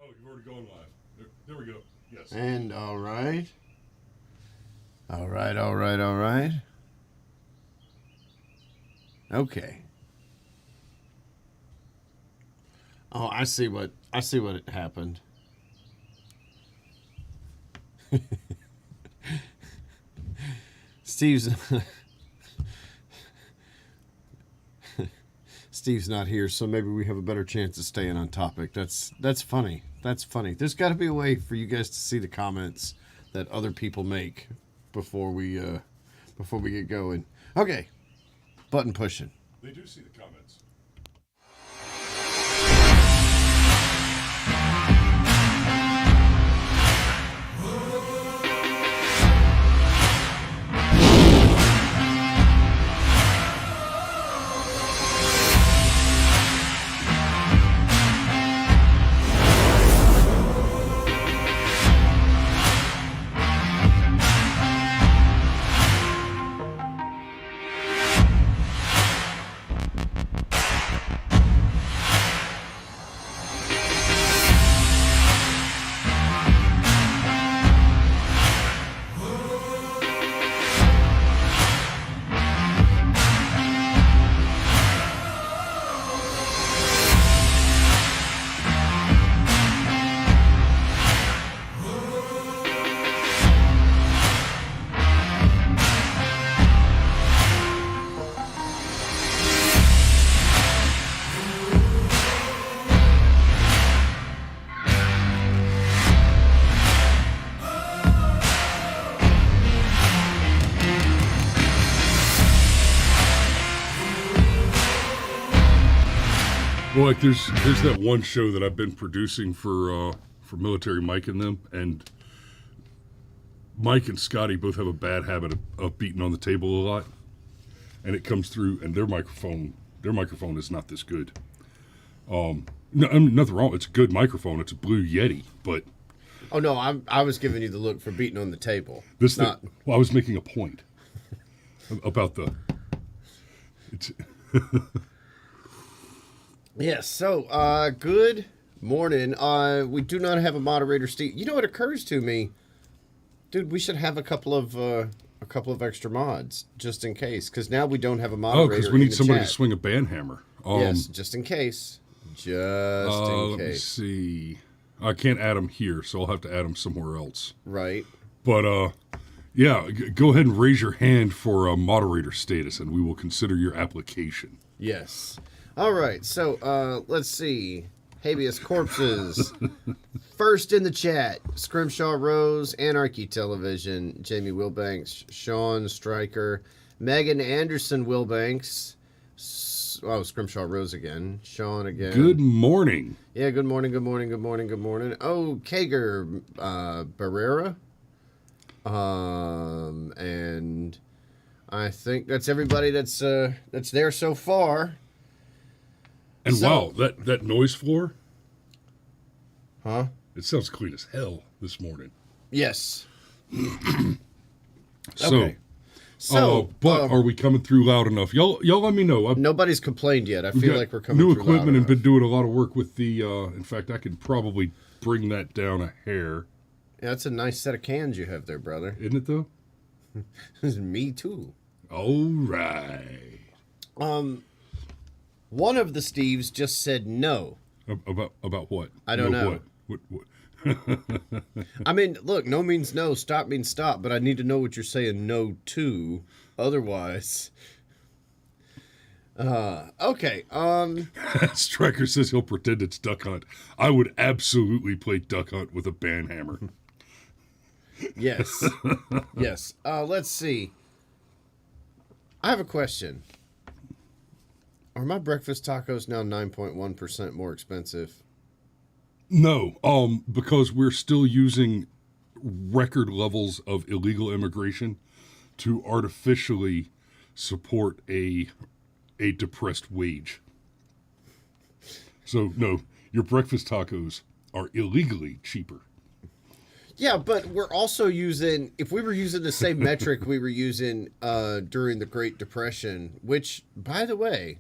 Oh, you've already gone live. There we go. Yes. And all right. All right. Okay. Oh, I see what happened. Steve's not here, so maybe we have a better chance of staying on topic. That's funny. That's funny. There's got to be a way for you guys to see the comments that other people make before we get going. Okay, button pushing. They do see the comments. Well, like there's that one show that I've been producing for Military Mike and them, and Mike and Scotty both have a bad habit of beating on the table a lot, and it comes through. And their microphone is not this good. No, I mean, nothing wrong. It's a good microphone. It's a Blue Yeti, but Oh no, I was giving you the look for beating on the table. this thing, well, I was making a point about the. It's Yes. So, good morning. We do not have a moderator, Steve. You know what occurs to me, dude? We should have a couple of extra mods just in case, because now we don't have a moderator. because we need somebody chat. to swing a band hammer. Yes, just in case. Just in Let me case. see. I can't add them here, so I'll have to add them somewhere else. Right. But yeah, go ahead and raise your hand for a moderator status, and we will consider your application. Yes. All right. So, let's see. Habeas corpses. First in the chat, Scrimshaw Rose, Anarchy Television, Jamie Wilbanks, Sean Stryker, Megan Anderson Wilbanks. Oh, Scrimshaw Rose again. Sean again. Good morning. Yeah, good morning. Oh, Kager Barrera. And I think that's everybody that's there so far. And wow, that noise floor, Huh? it sounds clean as hell this morning. Yes. So, So, but are we coming through loud enough? Y'all let me know. nobody's complained yet. I We've feel got like we're coming new through equipment loud and been enough. doing a lot of work with the. In fact, I could probably bring that down a hair. Yeah, that's a nice set of cans you have there, brother. Isn't it though? Me too. All right. One of the Steves just said no. About what? I don't know. What? I mean, look, no means no, stop means stop, but I need to know what you're saying no to. Otherwise. Okay. Stryker says he'll pretend it's Duck Hunt. I would absolutely play Duck Hunt with a band hammer. Yes. Yes. Let's see. I have a question. Are my breakfast tacos now 9.1% more expensive? No, because we're still using record levels of illegal immigration to artificially support a depressed wage. So no, your breakfast tacos are illegally cheaper. Yeah, but we're also using, if we were using the same metric we were using during the Great Depression, which, by the way,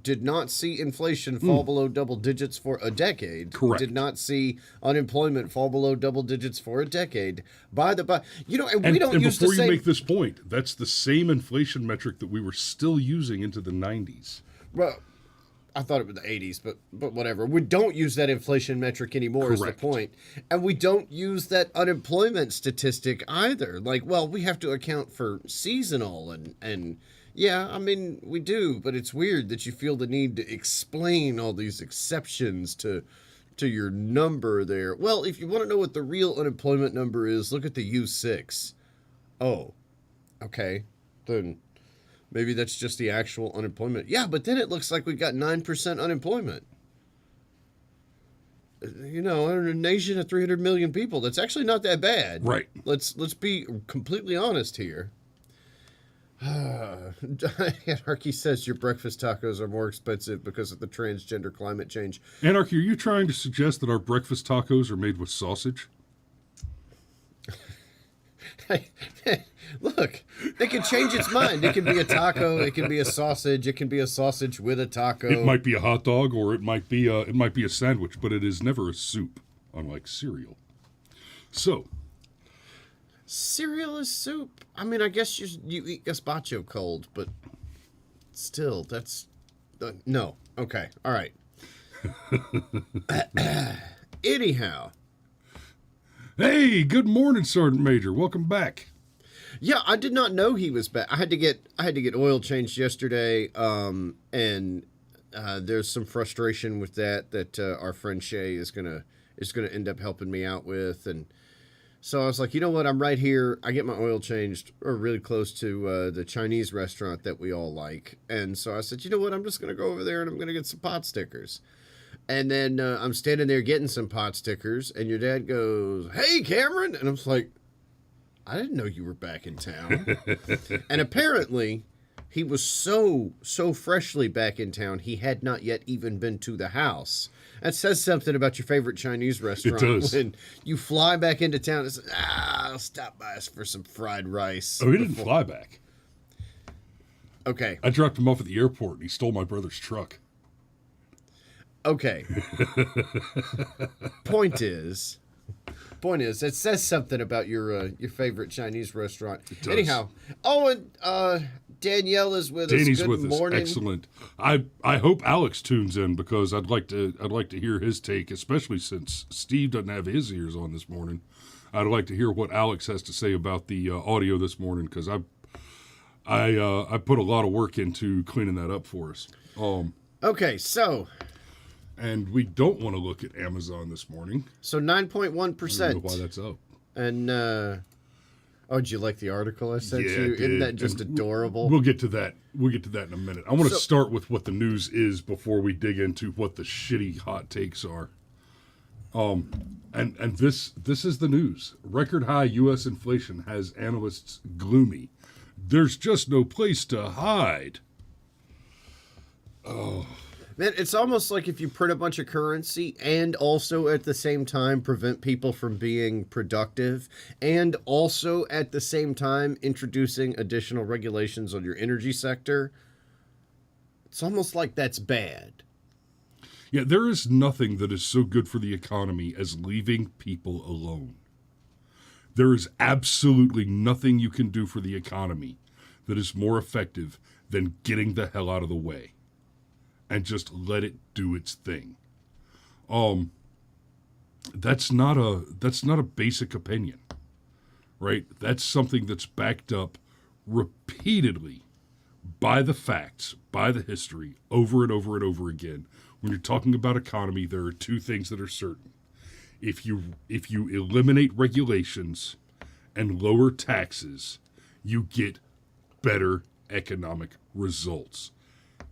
Did not see inflation fall below double digits for a decade. Correct. Did not see unemployment fall below double digits for a decade. By, and we don't and use before the you same. make this point, that's the same inflation metric that we were still using into the 90s. Well, I thought it was the 80s, but whatever. We don't use that inflation metric anymore. Correct. Is the point. And we don't use that unemployment statistic either. Like, well, we have to account for seasonal and yeah, I mean, we do, but it's weird that you feel the need to explain all these exceptions to your number there. Well, if you want to know what the real unemployment number is, look at the U6. Oh, okay. Then maybe that's just the actual unemployment. Yeah, but then it looks like we got 9% unemployment. You know, in a nation of 300 million people, that's actually not that bad. Right. Let's be completely honest here. Anarchy says your breakfast tacos are more expensive because of the transgender climate change. Anarchy, are you trying to suggest that our breakfast tacos are made with sausage? Look, it can change its mind. It can be a taco. It can be a sausage. It can be a sausage with a taco. It might be a hot dog, or it might be a sandwich, but it is never a soup, unlike cereal. So, cereal is soup. I mean, I guess you eat gazpacho cold, but still, that's no. Okay, all right. Anyhow. Hey, good morning, Sergeant Major. Welcome back. Yeah, I did not know he was back. I had to get oil changed yesterday, and there's some frustration with that our friend Shay is gonna end up helping me out with, and so I was like, you know what, I'm right here. I get my oil changed or really close to the Chinese restaurant that we all like, and so I said, you know what, I'm just gonna go over there and I'm gonna get some pot stickers. And then I'm standing there getting some pot stickers, and your dad goes, "Hey, Cameron," and I was like, I didn't know you were back in town. And apparently, he was so freshly back in town, he had not yet even been to the house. That says something about your favorite Chinese restaurant. It does. When you fly back into town and say, I'll stop by for some fried rice. Oh, he didn't fly back. Okay. I dropped him off at the airport, and he stole my brother's truck. Okay. Point is, it says something about your favorite Chinese restaurant. It does. Anyhow, and Danielle is with Danny's us. Good with morning. us. Excellent. I hope Alex tunes in, because I'd like to hear his take, especially since Steve doesn't have his ears on this morning. I'd like to hear what Alex has to say about the audio this morning, because I put a lot of work into cleaning that up for us. Okay, so. And we don't want to look at Amazon this morning. So 9.1%. I don't know why that's up. And, did you like the article I sent Yeah, you? I did. Isn't that just adorable? We'll get to that. We'll get to that in a minute. I want to start with what the news is before we dig into what the shitty hot takes are. And this is the news. Record high U.S. inflation has analysts gloomy. There's just no place to hide. Oh. Man, it's almost like if you print a bunch of currency and also at the same time prevent people from being productive, and also at the same time introducing additional regulations on your energy sector, it's almost like that's bad. Yeah, there is nothing that is so good for the economy as leaving people alone. There is absolutely nothing you can do for the economy that is more effective than getting the hell out of the way and just let it do its thing. That's not a basic opinion, right? That's something that's backed up repeatedly by the facts, by the history, over and over and over again. When you're talking about economy, there are two things that are certain. If you eliminate regulations and lower taxes, you get better economic results.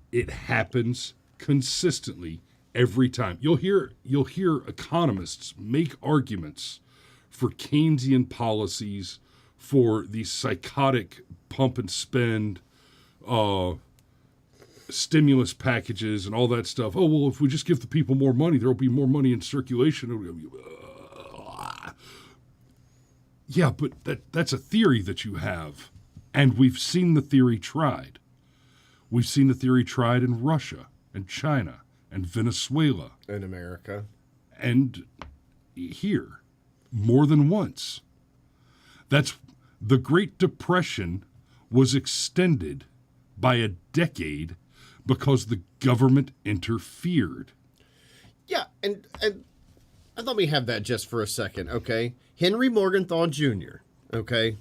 It happens consistently every time. You'll hear economists make arguments for Keynesian policies, for these psychotic pump and spend stimulus packages and all that stuff. Oh, well, if we just give the people more money, there will be more money in circulation. Yeah, but that's a theory that you have, and we've seen the theory tried. We've seen the theory tried in Russia and China and Venezuela In America. and here more than once. That's the Great Depression was extended by a decade because the government interfered. Yeah, and let me have that just for a second, okay? Henry Morgenthau Jr., okay?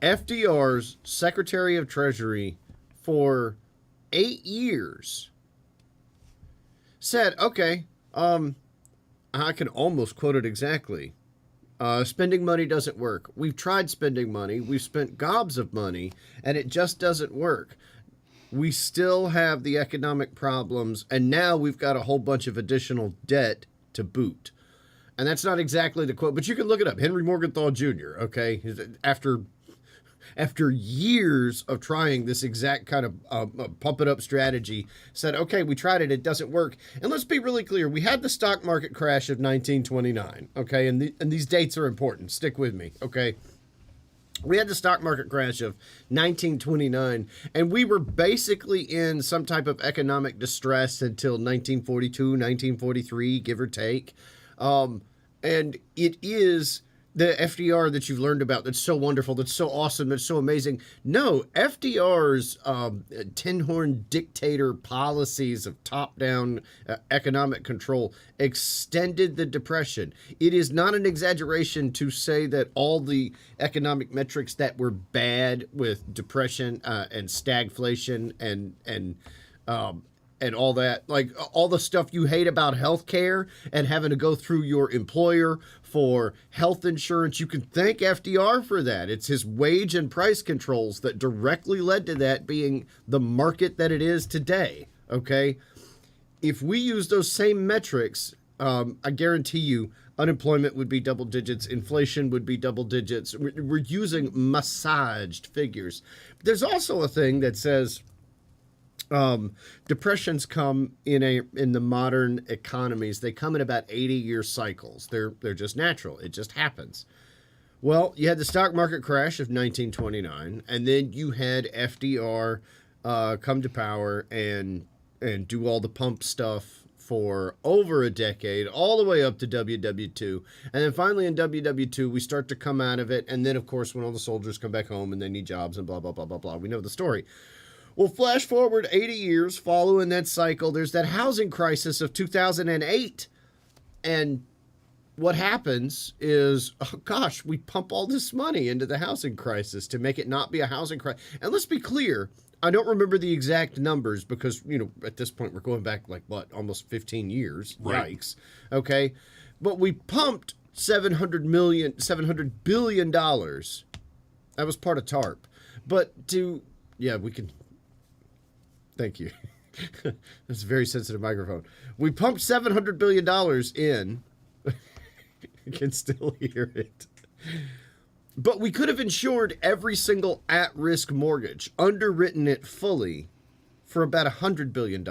FDR's Secretary of Treasury for 8 years said, okay, I can almost quote it exactly. Spending money doesn't work. We've tried spending money. We've spent gobs of money, and it just doesn't work. We still have the economic problems, and now we've got a whole bunch of additional debt to boot. And that's not exactly the quote, but you can look it up. Henry Morgenthau Jr., okay? After years of trying this exact kind of pump it up strategy, said, okay, we tried it, it doesn't work. And let's be really clear. We had the stock market crash of 1929, okay? And these dates are important. Stick with me, okay? We had the stock market crash of 1929, and we were basically in some type of economic distress until 1942, 1943, give or take. And it is the FDR that you've learned about that's so wonderful, that's so awesome, that's so amazing. No, FDR's tin horn dictator policies of top-down economic control extended the Depression. It is not an exaggeration to say that all the economic metrics that were bad with Depression and stagflation and all that, like all the stuff you hate about healthcare and having to go through your employer for health insurance, you can thank FDR for that. It's his wage and price controls that directly led to that being the market that it is today, okay? If we use those same metrics, I guarantee you unemployment would be double digits, inflation would be double digits. We're using massaged figures. But there's also a thing that says depressions come in the modern economies. They come in about 80-year cycles. They're just natural. It just happens. Well, you had the stock market crash of 1929, and then you had FDR come to power and do all the pump stuff for over a decade, all the way up to WW2. And then finally in WW2, we start to come out of it. And then, of course, when all the soldiers come back home and they need jobs and blah, blah, blah, blah, blah. We know the story. Well, flash forward 80 years following that cycle, there's that housing crisis of 2008. And what happens is, oh gosh, we pump all this money into the housing crisis to make it not be a housing crisis. And let's be clear, I don't remember the exact numbers because, at this point we're going back like, almost 15 years. Right. Yikes. Okay. But we pumped $700 billion. That was part of TARP. But we can... Thank you. That's a very sensitive microphone. We pumped $700 billion in. You can still hear it. But we could have insured every single at-risk mortgage, underwritten it fully for about $100 billion.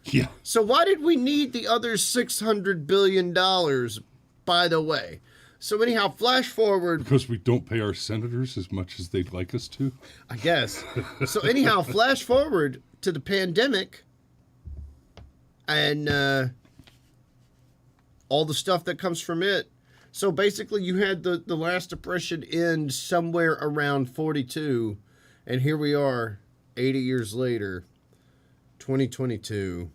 Yeah. So why did we need the other $600 billion, by the way? So anyhow, flash forward. Because we don't pay our senators as much as they'd like us to? I guess. So anyhow, flash forward to the pandemic and all the stuff that comes from it. So basically you had the last depression end somewhere around 42, and here we are 80 years later, 2022.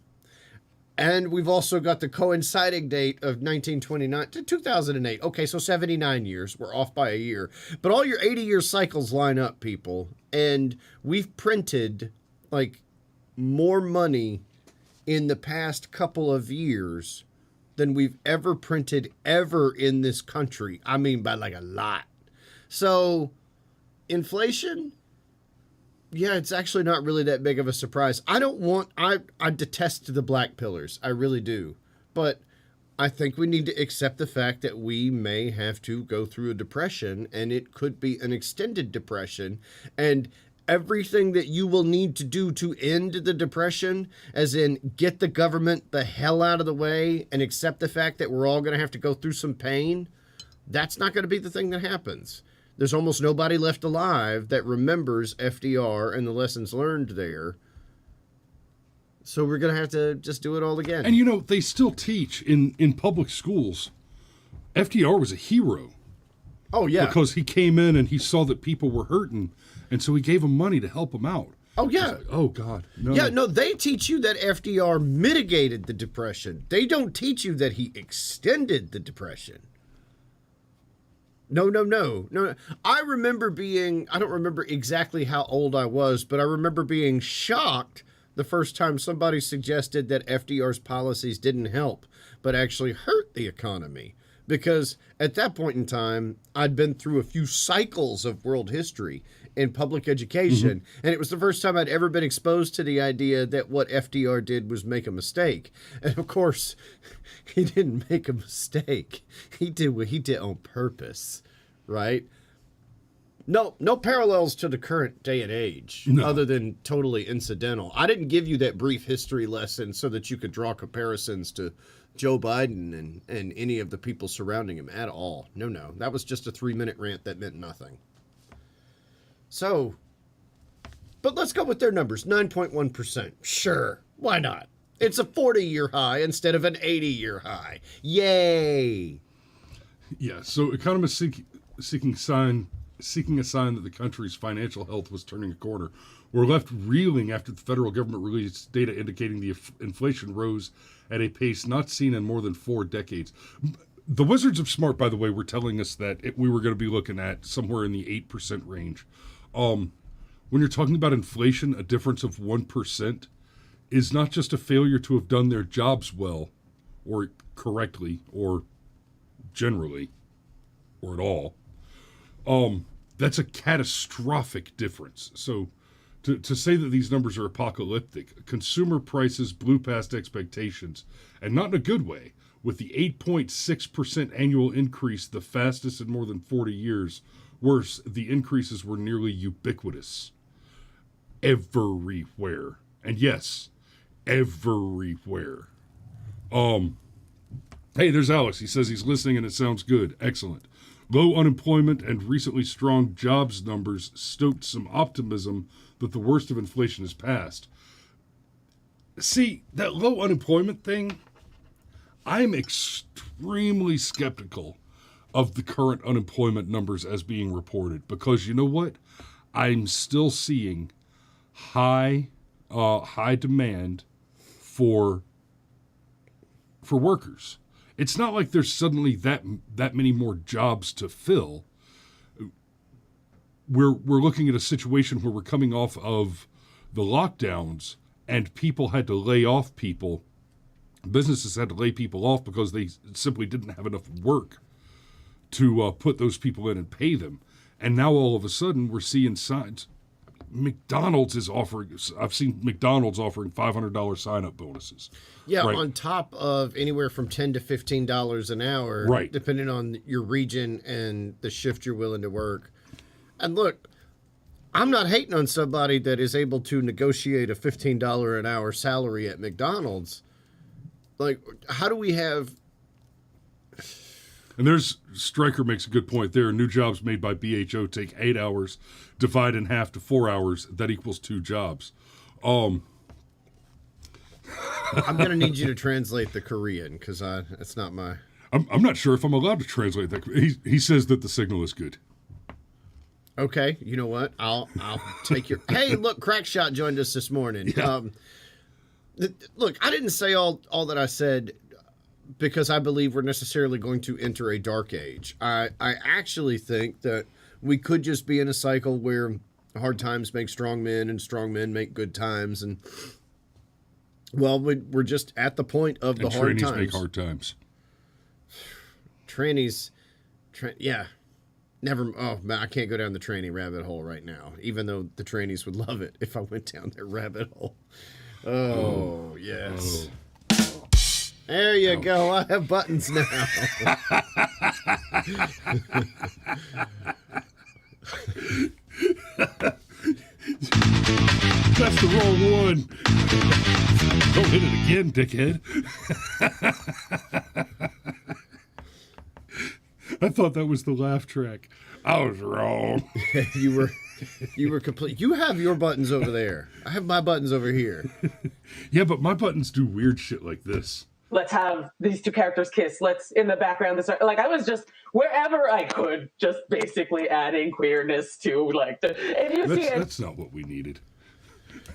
And we've also got the coinciding date of 1929 to 2008. Okay, so 79 years. We're off by a year. But all your 80-year cycles line up, people. And we've printed, more money in the past couple of years than we've ever printed ever in this country. I mean, by a lot. So, inflation... yeah, it's actually not really that big of a surprise. I detest the black pillars. I really do. But I think we need to accept the fact that we may have to go through a depression, and it could be an extended depression. And everything that you will need to do to end the depression, as in get the government the hell out of the way and accept the fact that we're all going to have to go through some pain, that's not going to be the thing that happens. There's almost nobody left alive that remembers FDR and the lessons learned there So we're going to have to just do it all again. And, you know, they still teach in public schools. FDR was a hero. Oh, yeah. Because he came in and he saw that people were hurting, and so he gave them money to help them out. Oh, yeah. Like, oh, God. No. Yeah, no, they teach you that FDR mitigated the Depression. They don't teach you that he extended the Depression. No. I don't remember exactly how old I was, but I remember being shocked the first time somebody suggested that FDR's policies didn't help, but actually hurt the economy. Because at that point in time, I'd been through a few cycles of world history in public education, and it was the first time I'd ever been exposed to the idea that what FDR did was make a mistake. And of course, he didn't make a mistake. He did what he did on purpose, right? No parallels to the current day and age, other than totally incidental. I didn't give you that brief history lesson so that you could draw comparisons to Joe Biden and any of the people surrounding him at all. No. That was just a 3-minute rant that meant nothing. So, but let's go with their numbers. 9.1%. Sure. Why not? It's a 40-year high instead of an 80-year high. Yay. Yeah, so economists seeking a sign that the country's financial health was turning a corner were left reeling after the federal government released data indicating the inflation rose at a pace not seen in more than 4 decades. The Wizards of Smart, by the way, were telling us that we were going to be looking at somewhere in the 8% range. When you're talking about inflation, a difference of 1% is not just a failure to have done their jobs well, or correctly, or generally, or at all. That's a catastrophic difference. So to say that these numbers are apocalyptic, consumer prices blew past expectations, and not in a good way, with the 8.6% annual increase, the fastest in more than 40 years. Worse, the increases were nearly ubiquitous. Everywhere. And yes, everywhere. Hey, there's Alex. He says he's listening and it sounds good. Excellent. Low unemployment and recently strong jobs numbers stoked some optimism that the worst of inflation is past. See, that low unemployment thing, I'm extremely skeptical of the current unemployment numbers as being reported, because you know what? I'm still seeing high demand for workers. It's not like there's suddenly that many more jobs to fill. We're looking at a situation where we're coming off of the lockdowns and people had to lay off people. Businesses had to lay people off because they simply didn't have enough work to put those people in and pay them. And now all of a sudden we're seeing signs. McDonald's is offering, I've seen McDonald's offering $500 sign-up bonuses. Yeah, right. On top of anywhere from $10 to $15 an hour, right, depending on your region and the shift you're willing to work. And look, I'm not hating on somebody that is able to negotiate a $15 an hour salary at McDonald's. Like, how do we have... And there's, Stryker makes a good point there. New jobs made by BHO take 8 hours, divide in half to 4 hours. That equals 2 jobs. I'm going to need you to translate the Korean, because it's not my... I'm not sure if I'm allowed to translate that. He says that the signal is good. Okay, you know what? I'll take your... Hey, look, Crackshot joined us this morning. Yeah. Look, I didn't say all that I said because I believe we're necessarily going to enter a dark age. I actually think that we could just be in a cycle where hard times make strong men and strong men make good times. And, well, we're just at the point of the hard times. Trannies make hard times. Trannies, yeah. Never, oh, man, I can't go down the tranny rabbit hole right now, even though the trannies would love it if I went down their rabbit hole. Oh, yes. Oh. There you go. I have buttons now. That's the wrong one. Don't hit it again, dickhead. I thought that was the laugh track. I was wrong. You were. You were complete. You have your buttons over there. I have my buttons over here. Yeah, but my buttons do weird shit like this. Let's have these two characters kiss. Let's, in the background, this, like, I was just, wherever I could, just basically adding queerness to, like, That's not what we needed.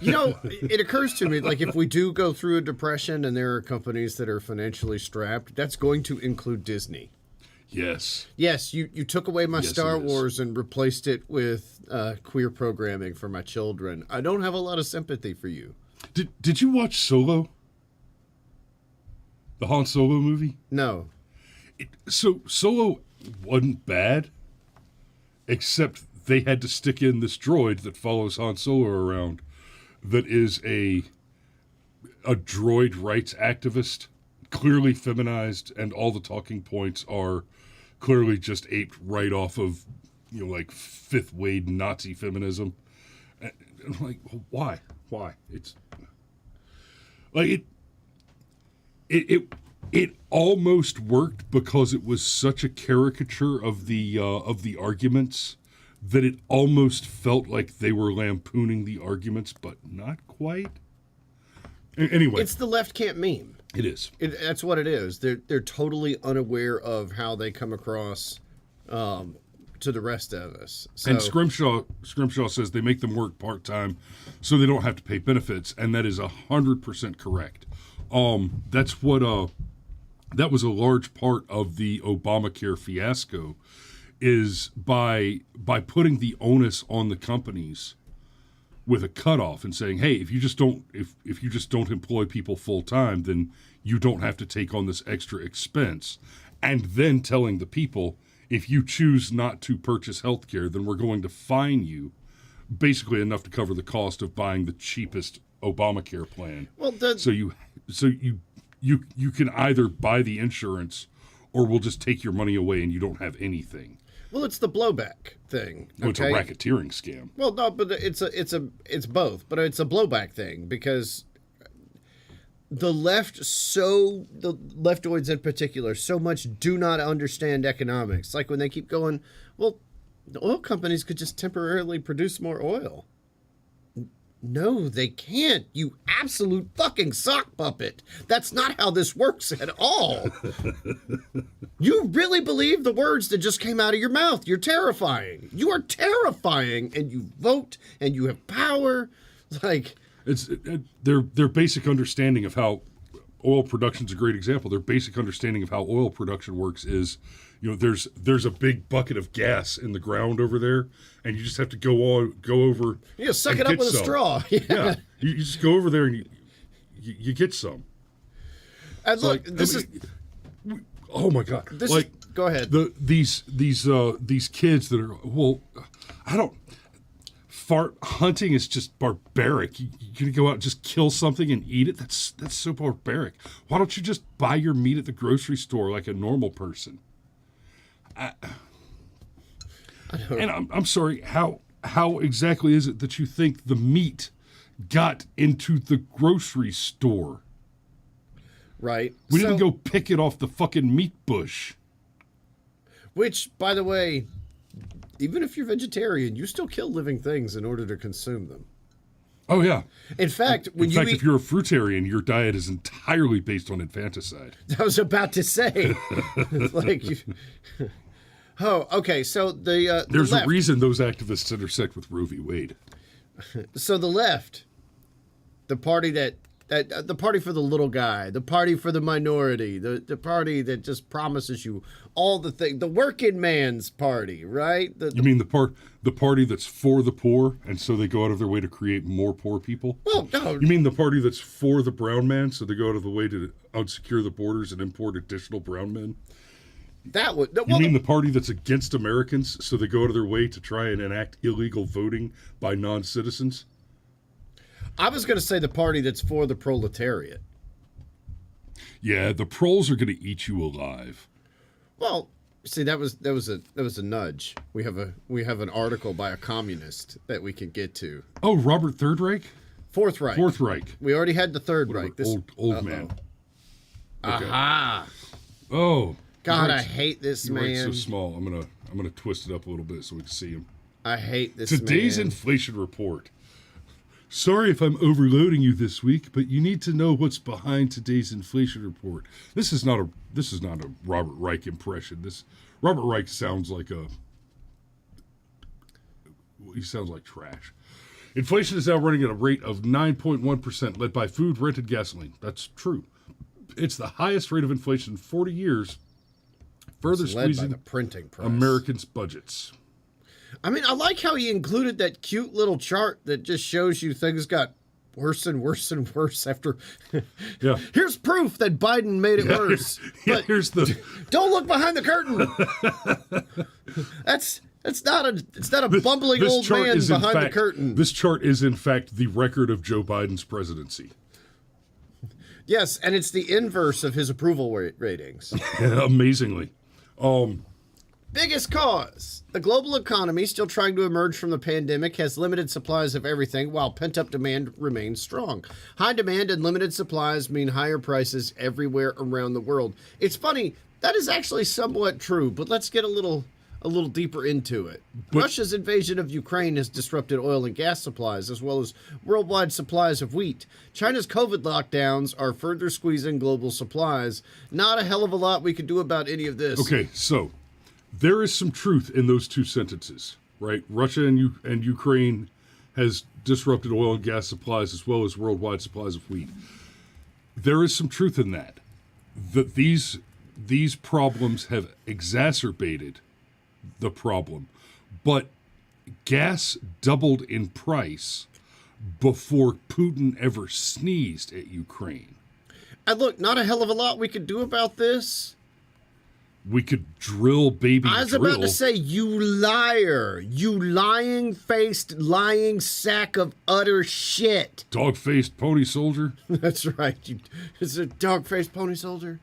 You know, it occurs to me, like, if we do go through a depression and there are companies that are financially strapped, that's going to include Disney. Yes. Yes, you took away my Star it is. Wars and replaced it with queer programming for my children. I don't have a lot of sympathy for you. Did you watch Solo? The Han Solo movie? No. So Solo wasn't bad, except they had to stick in this droid that follows Han Solo around that is a droid rights activist, clearly feminized, and all the talking points are clearly just aped right off of, you know, like fifth wave Nazi feminism. And I'm like, why? It's like it almost worked because it was such a caricature of the arguments that it almost felt like they were lampooning the arguments, but not quite. Anyway, It's the left can't meme. it is. That's what it is. They're totally unaware of how they come across to the rest of us. So, And Scrimshaw says they make them work part-time so they don't have to pay benefits, and that is 100% correct. That's what that was a large part of the Obamacare fiasco, is by putting the onus on the companies with a cutoff and saying, hey, if you just don't employ people full time, then you don't have to take on this extra expense. And then telling the people, if you choose not to purchase health care, then we're going to fine you basically enough to cover the cost of buying the cheapest Obamacare plan. well, So you can either buy the insurance or we'll just take your money away and you don't have anything. well, it's the blowback thing. No, it's a racketeering scam. Well, no, but it's both, but it's a blowback thing because the leftoids in particular, so much do not understand economics. Like when they keep going, well, the oil companies could just temporarily produce more oil. No, they can't. You absolute fucking sock puppet. That's not how this works at all. You really believe the words that just came out of your mouth. You're terrifying. You are terrifying, and you vote, and you have power. Like, It's their basic understanding of how oil production's a great example. Their basic understanding of how oil production works is, you know, there's a big bucket of gas in the ground over there, and you just have to go over. you just suck it up with a straw. Yeah, you just go over there and you get some. And look, Oh my God! Go ahead. These kids that are I don't. Fart hunting is just barbaric. You're gonna go out and just kill something and eat it. That's so barbaric. Why don't you just buy your meat at the grocery store like a normal person? And I'm sorry. How exactly is it that you think the meat got into the grocery store? Right. We didn't go pick it off the fucking meat bush. Which, by the way, even if you're vegetarian, you still kill living things in order to consume them. Oh yeah. In fact, if you're a fruitarian, your diet is entirely based on infanticide. I was about to say, oh, okay. So There's a reason those activists intersect with Roe v. Wade. So the left, the party the party for the little guy, the party for the minority, the party that just promises you all the things, the working man's party, right? You mean the party that's for the poor, and so they go out of their way to create more poor people? Well, no. You mean the party that's for the brown man, so they go out of the way to unsecure the borders and import additional brown men? That would. You mean the party that's against Americans, so they go out of their way to try and enact illegal voting by non-citizens? I was going to say the party that's for the proletariat. Yeah, the proles are going to eat you alive. Well, see, that was a nudge. We have an article by a communist that we can get to. Oh, Robert Third Reich? Fourth Reich. Fourth Reich. We already had the Third Reich. This old man. Okay. Aha! Oh. God, I hate this He man. writes so small. I'm gonna twist it up a little bit so we can see him. I hate this Today's man. inflation report. Sorry if I'm overloading you this week, but you need to know what's behind today's inflation report. This is not a Robert Reich impression. Robert Reich sounds like he sounds like trash. Inflation is now running at a rate of 9.1%, led by food, rent, and gasoline. That's true. It's the highest rate of inflation in 40 years, further It's led by squeezing the printing press. Americans' budgets. I mean, I like how he included that cute little chart that just shows you things got worse and worse and worse after. Yeah. Here's proof that Biden made it worse. But Here's the... don't look behind the curtain. It's not a bumbling This old chart man is in behind the fact- curtain. This chart is, in fact, the record of Joe Biden's presidency. Yes, and it's the inverse of his approval ratings. Amazingly. Biggest cause. The global economy, still trying to emerge from the pandemic, has limited supplies of everything while pent-up demand remains strong. High demand and limited supplies mean higher prices everywhere around the world. It's funny, that is actually somewhat true, but let's get a little deeper into it. Russia's invasion of Ukraine has disrupted oil and gas supplies, as well as worldwide supplies of wheat. China's COVID lockdowns are further squeezing global supplies. Not a hell of a lot we could do about any of this. Okay, so there is some truth in those two sentences, right? Russia and Ukraine has disrupted oil and gas supplies as well as worldwide supplies of wheat. There is some truth in that. That these problems have exacerbated the problem. But gas doubled in price before Putin ever sneezed at Ukraine. And look, not a hell of a lot we could do about this. We could drill baby I was drill. about to say, you liar. You lying-faced, lying sack of utter shit. Dog-faced pony soldier. That's right. It's a dog-faced pony soldier.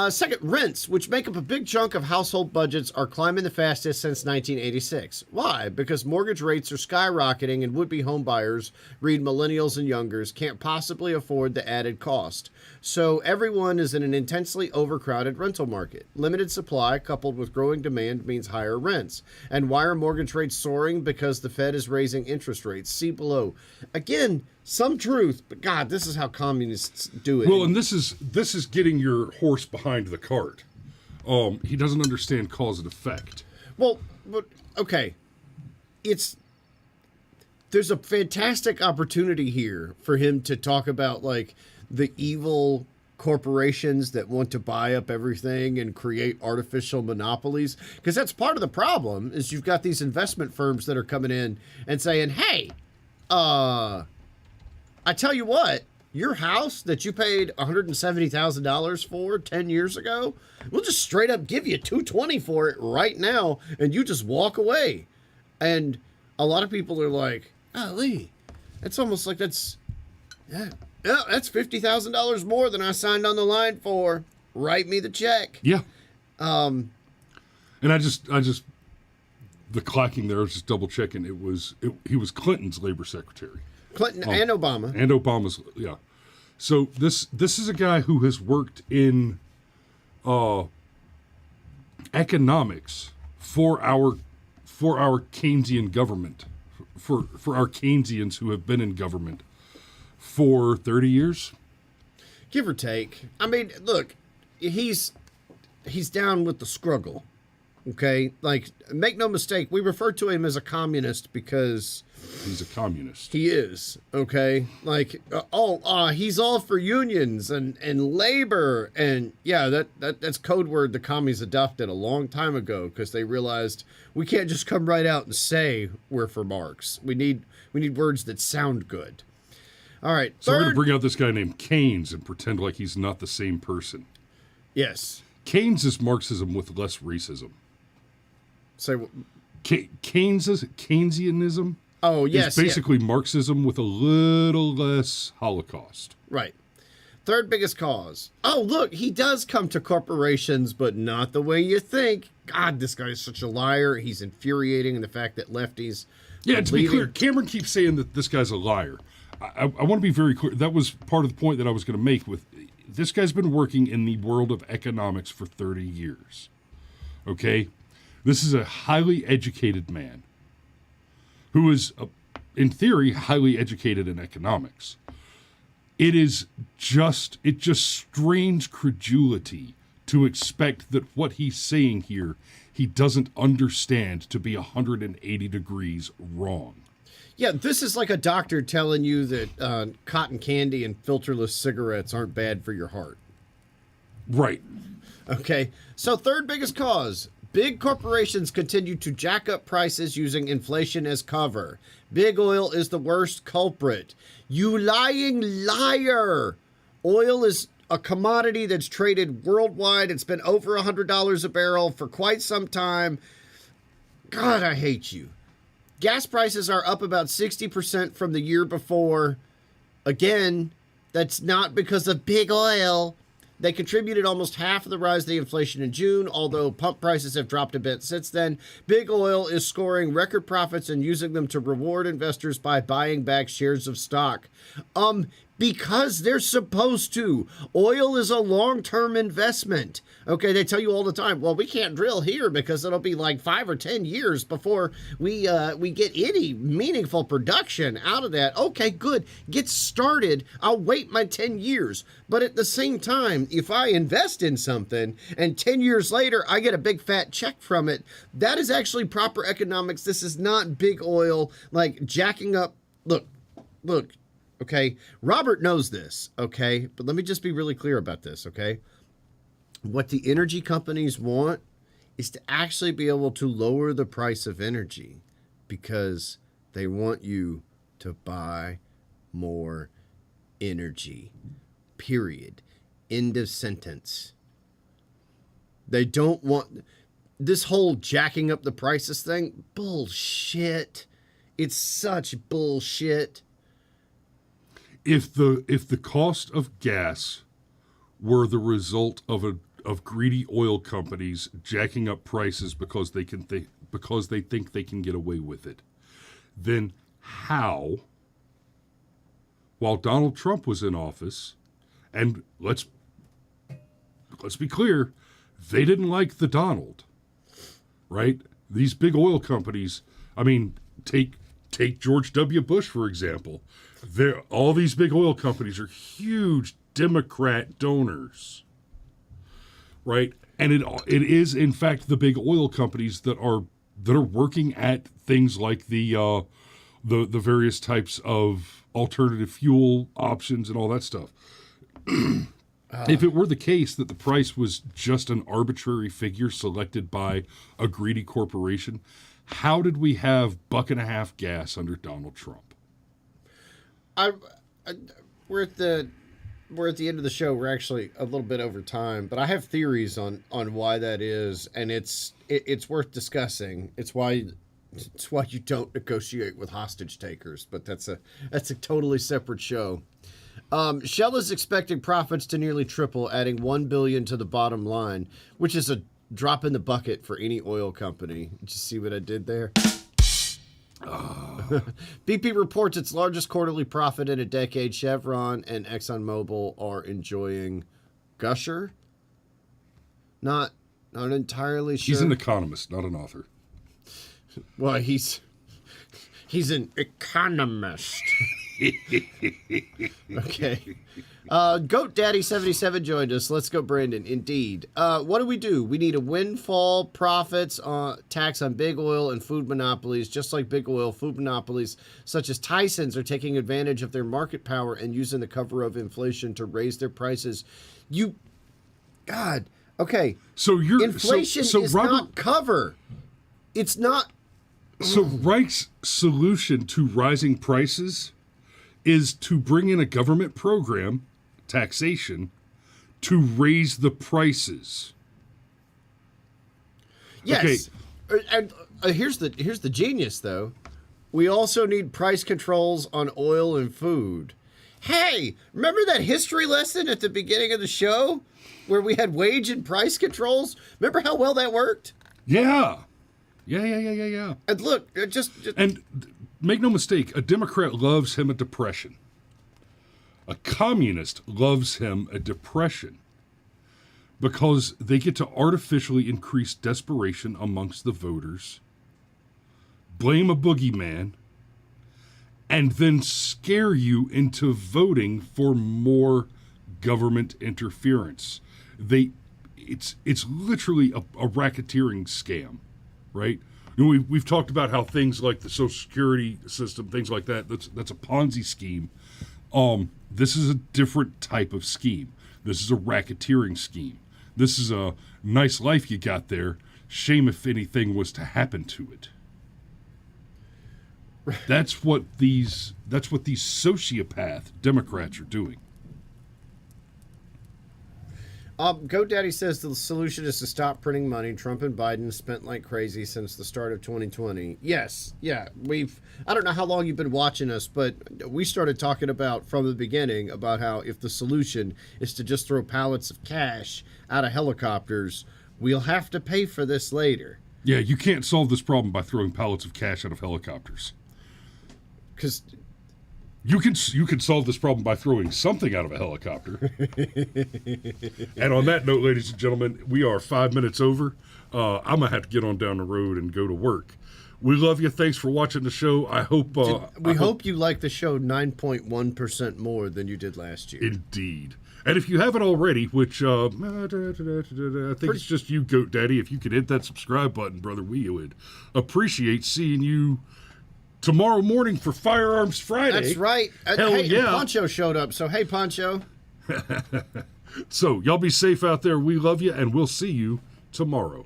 Second, rents, which make up a big chunk of household budgets, are climbing the fastest since 1986. Why? Because mortgage rates are skyrocketing and would-be home buyers, read millennials and youngers, can't possibly afford the added cost. So everyone is in an intensely overcrowded rental market. Limited supply coupled with growing demand means higher rents. And why are mortgage rates soaring? Because the Fed is raising interest rates. See below. Again, some truth, but God, this is how communists do it. Well, and this is getting your horse behind the cart. He doesn't understand cause and effect. Well, but okay, there's a fantastic opportunity here for him to talk about like the evil corporations that want to buy up everything and create artificial monopolies, because that's part of the problem. Is you've got these investment firms that are coming in and saying, "Hey, I tell you what, your house that you paid $170,000 for 10 years ago, we'll just straight up give you $220 for it right now, and you just walk away." And a lot of people are like, "Oh, Lee, it's almost like that's $50,000 more than I signed on the line for. Write me the check." Yeah. And I just the clacking there, I was just double checking. He was Clinton's labor secretary. Clinton and Obama. And Obama's, yeah. So this is a guy who has worked in economics for our Keynesian government, for our Keynesians who have been in government for 30 years. Give or take. I mean, look, he's down with the struggle. Okay? Like, make no mistake, we refer to him as a communist because He's a communist. he is. Okay? Like, he's all for unions and labor. And yeah, that's code word the commies adopted a long time ago because they realized we can't just come right out and say we're for Marx. We need words that sound good. All right. So we're going Third, to bring out this guy named Keynes and pretend like he's not the same person. yes. Keynes is Marxism with less racism. Say, Keynesianism oh yes, is basically Marxism with a little less Holocaust. right. Third biggest cause. Oh, look, he does come to corporations, but not the way you think. God, this guy is such a liar. He's infuriating in the fact that lefties. Yeah, to be believing- clear, Cameron keeps saying that this guy's a liar. I want to be very clear. That was part of the point that I was going to make with this guy's been working in the world of economics for 30 years. Okay? This is a highly educated man who is, in theory, highly educated in economics. It just strains credulity to expect that what he's saying here, he doesn't understand to be 180 degrees wrong. Yeah, this is like a doctor telling you that cotton candy and filterless cigarettes aren't bad for your heart. Right. Okay, so third biggest cause. Big corporations continue to jack up prices using inflation as cover. Big oil is the worst culprit. You lying liar! Oil is a commodity that's traded worldwide. It's been over $100 a barrel for quite some time. God, I hate you. Gas prices are up about 60% from the year before. Again, that's not because of big oil. They contributed almost half of the rise of the inflation in June, although pump prices have dropped a bit since then. Big oil is scoring record profits and using them to reward investors by buying back shares of stock. Because they're supposed to. Oil is a long-term investment. Okay, they tell you all the time, well, we can't drill here because it'll be like 5 or 10 years before we get any meaningful production out of that. Okay, good. Get started. I'll wait my 10 years. But at the same time, if I invest in something and 10 years later I get a big fat check from it, that is actually proper economics. This is not big oil like jacking up. Look. Okay, Robert knows this, okay? But let me just be really clear about this, okay? What the energy companies want is to actually be able to lower the price of energy because they want you to buy more energy. Period. End of sentence. They don't want this whole jacking up the prices thing. Bullshit. It's such bullshit. If the cost of gas were the result of greedy oil companies jacking up prices because they think they can get away with it, then how, while Donald Trump was in office, and let's be clear, they didn't like the Donald, right? These big oil companies, I mean, take George W. Bush, for example. All these big oil companies are huge Democrat donors, right? And it is in fact the big oil companies that are working at things like the various types of alternative fuel options and all that stuff. If it were the case that the price was just an arbitrary figure selected by a greedy corporation, how did we have $1.50 gas under Donald Trump? We're at the end of the show. We're actually a little bit over time, but I have theories on why that is, and it's worth discussing. It's why you don't negotiate with hostage takers, but that's a totally separate show. Shell is expecting profits to nearly triple, adding $1 billion to the bottom line, which is a drop in the bucket for any oil company. Did you see what I did there? BP reports its largest quarterly profit in a decade. Chevron and ExxonMobil are enjoying Gusher. Not entirely sure. He's an economist, not an author. Well, he's an economist. Okay. Goat Daddy 77 joined us. Let's go, Brandon. Indeed. What do? We need a windfall profits tax on big oil and food monopolies. Just like big oil, food monopolies such as Tyson's are taking advantage of their market power and using the cover of inflation to raise their prices. God. Okay. So inflation is Robert, not cover. It's not. So Reich's solution to rising prices is to bring in a government program, taxation, to raise the prices. Yes. Okay. And here's the genius, though. We also need price controls on oil and food. Hey, remember that history lesson at the beginning of the show where we had wage and price controls? Remember how well that worked? Yeah. Yeah. And look, just and make no mistake, a Democrat loves him a depression. A communist loves him a depression because they get to artificially increase desperation amongst the voters, blame a boogeyman, and then scare you into voting for more government interference. It's literally a racketeering scam, right? You know, we've talked about how things like the Social Security system, things like that's a Ponzi scheme. This is a different type of scheme. This is a racketeering scheme. This is a nice life you got there. Shame if anything was to happen to it. That's what these sociopath Democrats are doing. GoDaddy says the solution is to stop printing money. Trump and Biden spent like crazy since the start of 2020. Yes, yeah, I don't know how long you've been watching us, but we started talking about from the beginning about how if the solution is to just throw pallets of cash out of helicopters, we'll have to pay for this later. Yeah, you can't solve this problem by throwing pallets of cash out of helicopters. Because you can solve this problem by throwing something out of a helicopter. And on that note, ladies and gentlemen, we are 5 minutes over. I'm gonna have to get on down the road and go to work. We love you. Thanks for watching the show. I hope we hope you like the show 9.1% more than you did last year. Indeed. And if you haven't already, which I think it's just you, Goat Daddy, if you could hit that subscribe button, brother, we would appreciate seeing you tomorrow morning for Firearms Friday. That's right. Hell hey, yeah. Poncho showed up, so hey, Poncho. So, y'all be safe out there. We love you, and we'll see you tomorrow.